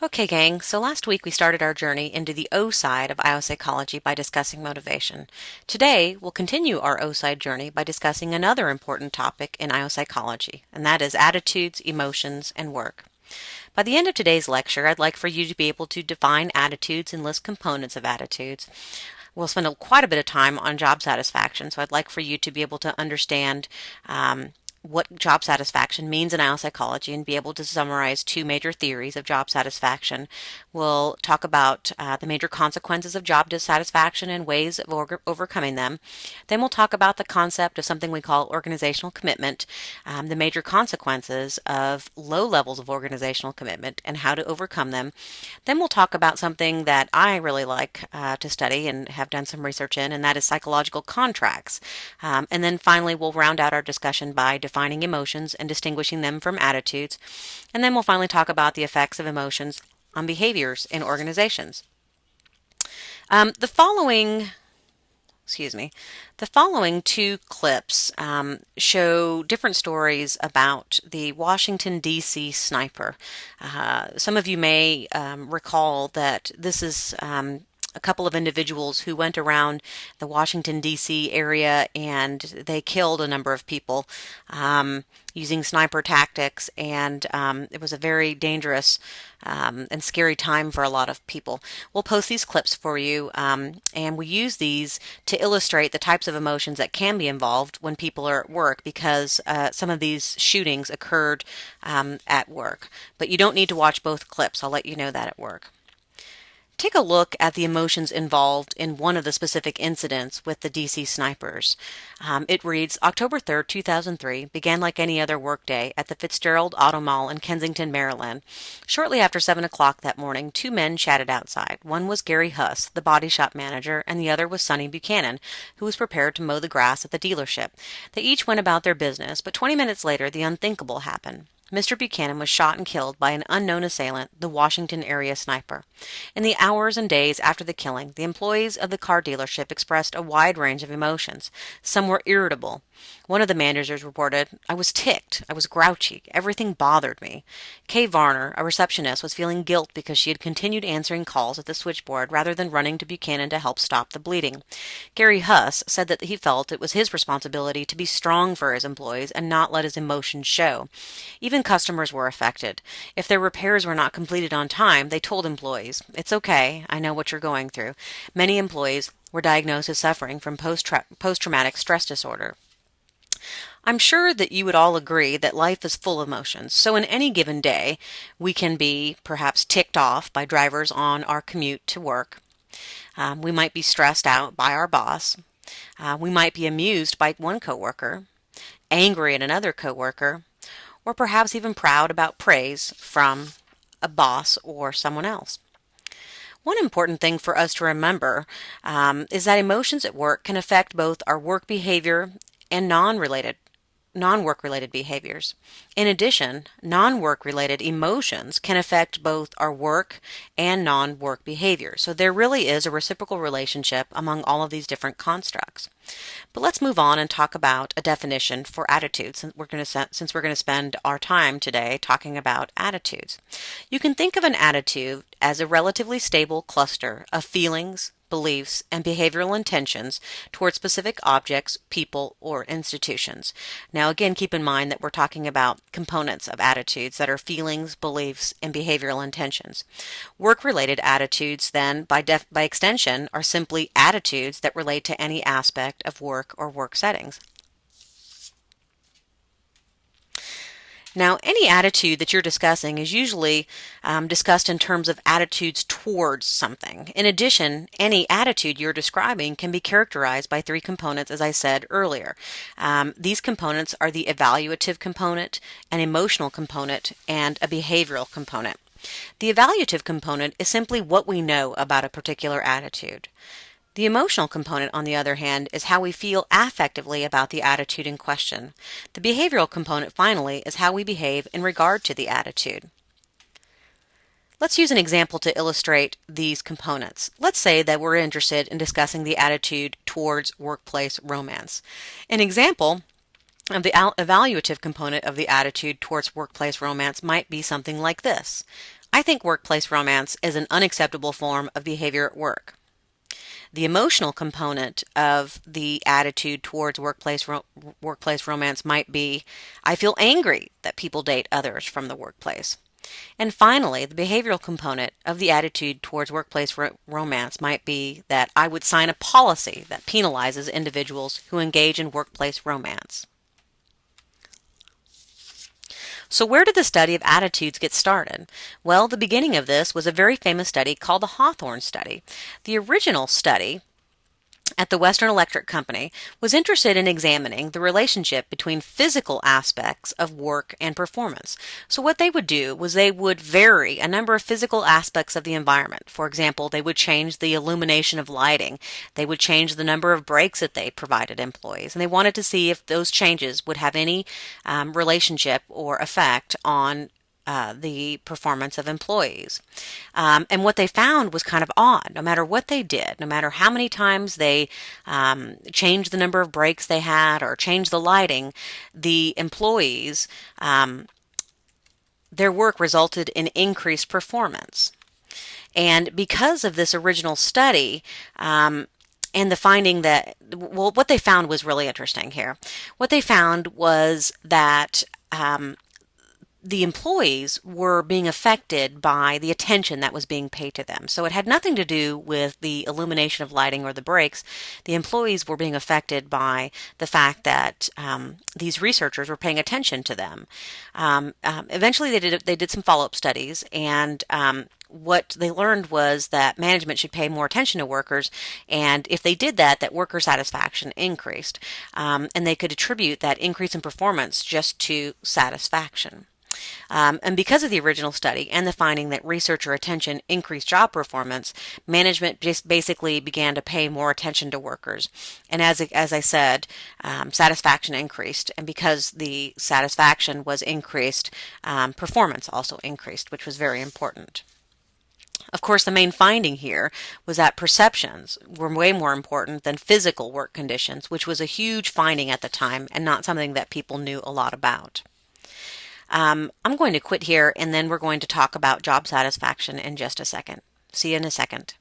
Okay, gang, so last week we started our journey into the O side of IO psychology by discussing motivation. Today, we'll continue our O side journey by discussing another important topic in IO psychology, and that is attitudes, emotions, and work. By the end of today's lecture, I'd like for you to be able to define attitudes and list components of attitudes. We'll spend quite a bit of time on job satisfaction, so I'd like for you to be able to understand what job satisfaction means in IO psychology and be able to summarize two major theories of job satisfaction. We'll talk about the major consequences of job dissatisfaction and ways of overcoming them. Then we'll talk about the concept of something we call organizational commitment, the major consequences of low levels of organizational commitment and how to overcome them. Then we'll talk about something that I really like to study and have done some research in, and that is psychological contracts. And then finally, we'll round out our discussion by defining emotions and distinguishing them from attitudes. And then we'll finally talk about the effects of emotions on behaviors in organizations. The following two clips show different stories about the Washington, D.C. sniper. Some of you may recall that this is a couple of individuals who went around the Washington, D.C. area and they killed a number of people using sniper tactics, and it was a very dangerous and scary time for a lot of people. We'll post these clips for you, and we use these to illustrate the types of emotions that can be involved when people are at work, because some of these shootings occurred at work. But you don't need to watch both clips. I'll let you know that at work. Take a look at the emotions involved in one of the specific incidents with the DC snipers. It reads, October 3rd, 2003 began like any other workday at the Fitzgerald Auto Mall in Kensington, Maryland. Shortly after 7 o'clock that morning, two men chatted outside. One was Gary Huss, the body shop manager, and the other was Sonny Buchanan, who was prepared to mow the grass at the dealership. They each went about their business, but 20 minutes later the unthinkable happened. Mr. Buchanan was shot and killed by an unknown assailant, the Washington area sniper. In the hours and days after the killing, the employees of the car dealership expressed a wide range of emotions. Some were irritable. One of the managers reported, I was ticked. I was grouchy. Everything bothered me. Kay Varner, a receptionist, was feeling guilt because she had continued answering calls at the switchboard rather than running to Buchanan to help stop the bleeding. Gary Huss said that he felt it was his responsibility to be strong for his employees and not let his emotions show. Even customers were affected. If their repairs were not completed on time, they told employees, It's okay, I know what you're going through. Many employees were diagnosed as suffering from post-traumatic stress disorder. I'm sure that you would all agree that life is full of emotions. So in any given day, we can be perhaps ticked off by drivers on our commute to work. We might be stressed out by our boss. We might be amused by one coworker, angry at another coworker, or perhaps even proud about praise from a boss or someone else. One important thing for us to remember is that emotions at work can affect both our work behavior and non-work related behaviors. In addition, non-work related emotions can affect both our work and non-work behavior. So there really is a reciprocal relationship among all of these different constructs. But let's move on and talk about a definition for attitudes, since we're going to spend our time today talking about attitudes. You can think of an attitude as a relatively stable cluster of feelings, beliefs, and behavioral intentions toward specific objects, people, or institutions. Now, again, keep in mind that we're talking about components of attitudes that are feelings, beliefs, and behavioral intentions. Work-related attitudes, then, by extension, are simply attitudes that relate to any aspect of work or work settings. Now, any attitude that you're discussing is usually discussed in terms of attitudes towards something. In addition, any attitude you're describing can be characterized by three components, as I said earlier. These components are the evaluative component, an emotional component, and a behavioral component. The evaluative component is simply what we know about a particular attitude. The emotional component, on the other hand, is how we feel affectively about the attitude in question. The behavioral component, finally, is how we behave in regard to the attitude. Let's use an example to illustrate these components. Let's say that we're interested in discussing the attitude towards workplace romance. An example of the evaluative component of the attitude towards workplace romance might be something like this. I think workplace romance is an unacceptable form of behavior at work. The emotional component of the attitude towards workplace romance might be, I feel angry that people date others from the workplace. And finally, the behavioral component of the attitude towards workplace romance might be that I would sign a policy that penalizes individuals who engage in workplace romance. So where did the study of attitudes get started? Well, the beginning of this was a very famous study called the Hawthorne Study. The original study at the Western Electric Company was interested in examining the relationship between physical aspects of work and performance. So what they would do was they would vary a number of physical aspects of the environment. For example, they would change the illumination of lighting. They would change the number of breaks that they provided employees. And they wanted to see if those changes would have any relationship or effect on the performance of employees. And what they found was kind of odd. No matter what they did, no matter how many times they changed the number of breaks they had or changed the lighting, the employees, their work resulted in increased performance. And because of this original study, and the finding that, well, what they found was really interesting here. What they found was that the employees were being affected by the attention that was being paid to them. So it had nothing to do with the illumination of lighting or the breaks. The employees were being affected by the fact that these researchers were paying attention to them. Eventually they did some follow-up studies, and what they learned was that management should pay more attention to workers, and if they did that, that worker satisfaction increased. And they could attribute that increase in performance just to satisfaction. And because of the original study and the finding that researcher attention increased job performance, management just basically began to pay more attention to workers. And as I said, satisfaction increased. And because the satisfaction was increased, performance also increased, which was very important. Of course, the main finding here was that perceptions were way more important than physical work conditions, which was a huge finding at the time and not something that people knew a lot about. I'm going to quit here, and then we're going to talk about job satisfaction in just a second. See you in a second.